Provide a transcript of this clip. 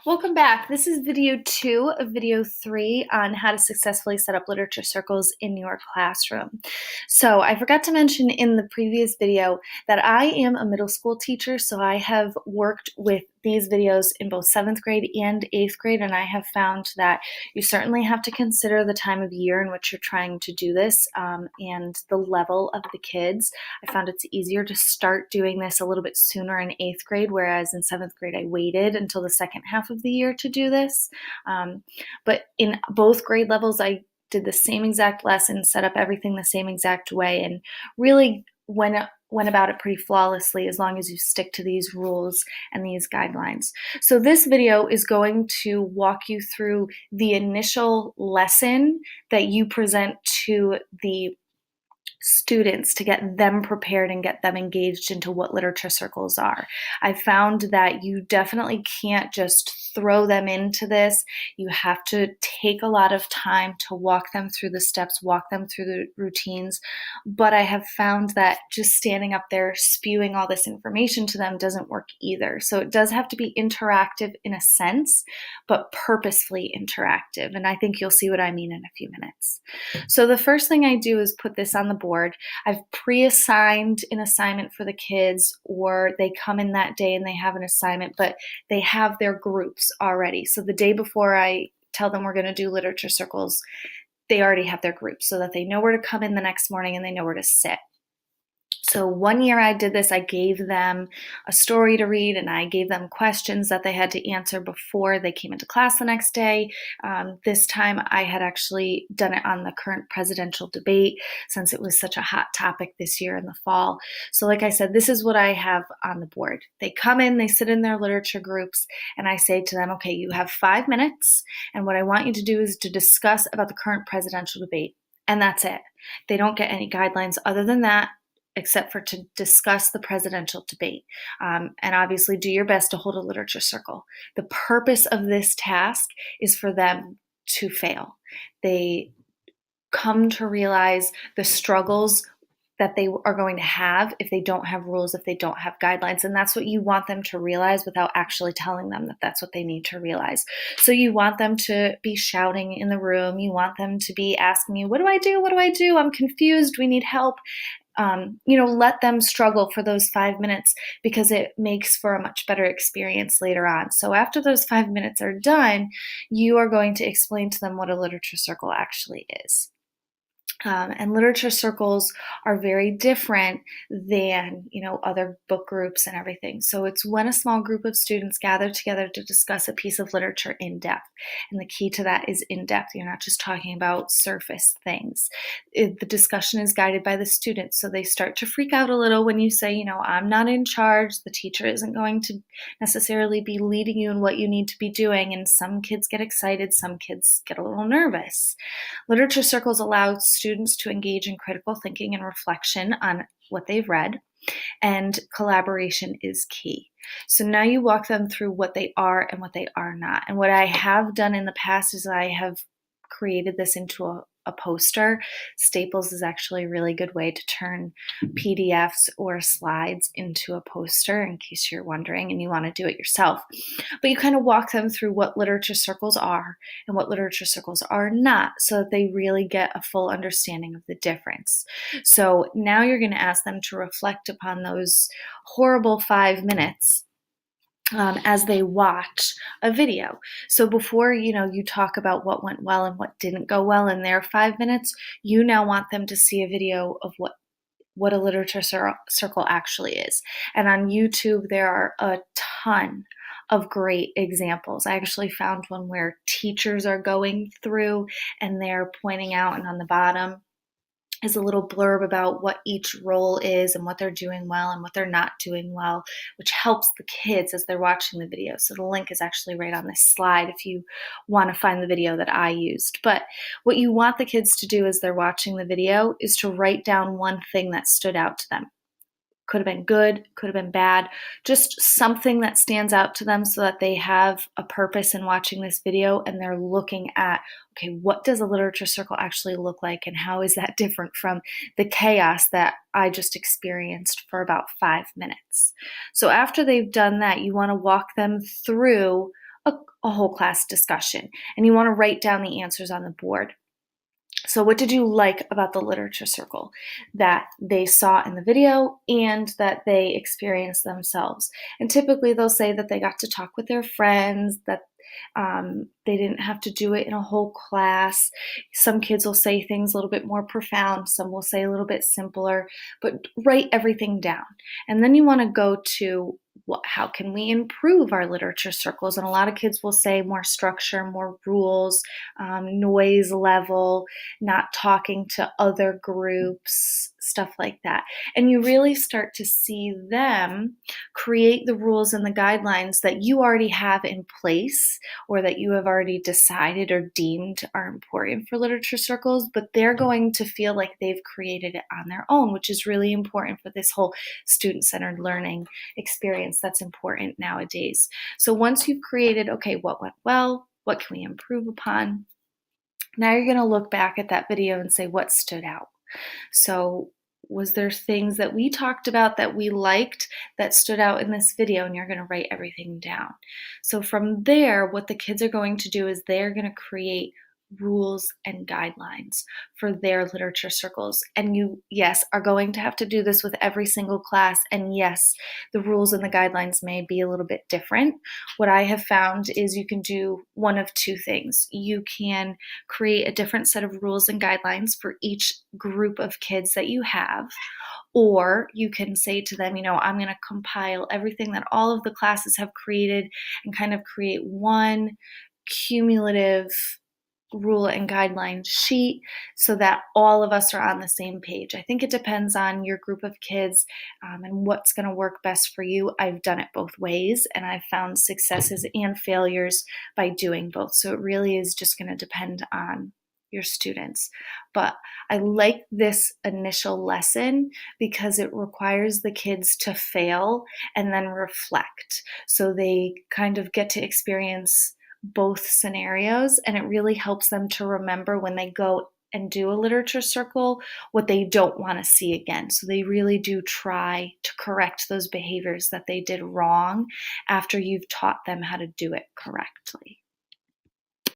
Welcome back. This is video 2 of video 3 on how to successfully set up literature circles in your classroom. So I forgot to mention in the previous video that I am a middle school teacher, so I have worked with these videos in both 7th grade and 8th grade, and I have found that you certainly have to consider the time of year in which you're trying to do this and the level of the kids. I found it's easier to start doing this a little bit sooner in 8th grade, whereas in 7th grade I waited until the second half of the year to do this. But in both grade levels, I did the same exact lesson, set up everything the same exact way, and really went about it pretty flawlessly as long as you stick to these rules and these guidelines. So this video is going to walk you through the initial lesson that you present to the students to get them prepared and get them engaged into what literature circles are. I found that you definitely can't just throw them into this. You have to take a lot of time to walk them through the steps, walk them through the routines. But I have found that just standing up there spewing all this information to them doesn't work either. So it does have to be interactive in a sense, but purposefully interactive. And I think you'll see what I mean in a few minutes. So the first thing I do is put this on the board. I've pre-assigned an assignment for the kids, or they come in that day and they have an assignment, but they have their groups already. So the day before I tell them we're going to do literature circles, they already have their groups so that they know where to come in the next morning and they know where to sit. So one year I did this, I gave them a story to read and I gave them questions that they had to answer before they came into class the next day. This time I had actually done it on the current presidential debate since it was such a hot topic this year in the fall. So like I said, this is what I have on the board. They come in, they sit in their literature groups, and I say to them, okay, you have 5 minutes, and what I want you to do is to discuss about the current presidential debate. And that's it. They don't get any guidelines other than that, except for to discuss the presidential debate. And obviously do your best to hold a literature circle. The purpose of this task is for them to fail. They come to realize the struggles that they are going to have if they don't have rules, if they don't have guidelines. And that's what you want them to realize without actually telling them that that's what they need to realize. So you want them to be shouting in the room. You want them to be asking you, what do I do? What do I do? I'm confused. We need help. Let them struggle for those 5 minutes because it makes for a much better experience later on. So after those 5 minutes are done, you are going to explain to them what a literature circle actually is. And literature circles are very different than, other book groups and everything. So it's when a small group of students gather together to discuss a piece of literature in depth. And the key to that is in depth. You're not just talking about surface things. The discussion is guided by the students. So they start to freak out a little when you say, I'm not in charge. The teacher isn't going to necessarily be leading you in what you need to be doing. And some kids get excited. Some kids get a little nervous. Literature circles allow students to engage in critical thinking and reflection on what they've read, and collaboration is key. So now you walk them through what they are and what they are not. And what I have done in the past is I have created this into a poster. Staples is actually a really good way to turn PDFs or slides into a poster, in case you're wondering and you want to do it yourself. But you kind of walk them through what literature circles are and what literature circles are not, so that they really get a full understanding of the difference. So now you're going to ask them to reflect upon those horrible 5 minutes as they watch a video. So before, you talk about what went well and what didn't go well in their 5 minutes, you now want them to see a video of what a literature circle actually is. And on YouTube, there are a ton of great examples. I actually found one where teachers are going through and they're pointing out, and on the bottom is a little blurb about what each role is and what they're doing well and what they're not doing well, which helps the kids as they're watching the video. So the link is actually right on this slide if you want to find the video that I used. But what you want the kids to do as they're watching the video is to write down one thing that stood out to them. Could have been good, could have been bad, just something that stands out to them so that they have a purpose in watching this video and they're looking at, okay, what does a literature circle actually look like and how is that different from the chaos that I just experienced for about 5 minutes? So after they've done that, you want to walk them through a, a whole class discussion, and you want to write down the answers on the board. So what did you like about the literature circle that they saw in the video and that they experienced themselves? And typically they'll say that they got to talk with their friends, that they didn't have to do it in a whole class. Some kids will say things a little bit more profound. Some will say a little bit simpler, but write everything down. And then you want to go to how can we improve our literature circles? And a lot of kids will say more structure, more rules, noise level, not talking to other groups, stuff like that. And you really start to see them create the rules and the guidelines that you already have in place or that you have already decided or deemed are important for literature circles, but they're going to feel like they've created it on their own, which is really important for this whole student-centered learning experience that's important nowadays. So once you've created, okay, what went well, what can we improve upon? Now you're going to look back at that video and say what stood out. So was there things that we talked about that we liked that stood out in this video? And you're going to write everything down. So from there, what the kids are going to do is they're going to create rules and guidelines for their literature circles. And you, yes, are going to have to do this with every single class. And yes, the rules and the guidelines may be a little bit different. What I have found is you can do one of two things. You can create a different set of rules and guidelines for each group of kids that you have. Or you can say to them, I'm going to compile everything that all of the classes have created and kind of create one cumulative rule and guideline sheet so that all of us are on the same page. I think it depends on your group of kids and what's going to work best for you. I've done it both ways and I've found successes and failures by doing both. So it really is just going to depend on your students. But I like this initial lesson because it requires the kids to fail and then reflect. So they kind of get to experience both scenarios, and it really helps them to remember when they go and do a literature circle what they don't want to see again. So they really do try to correct those behaviors that they did wrong after you've taught them how to do it correctly.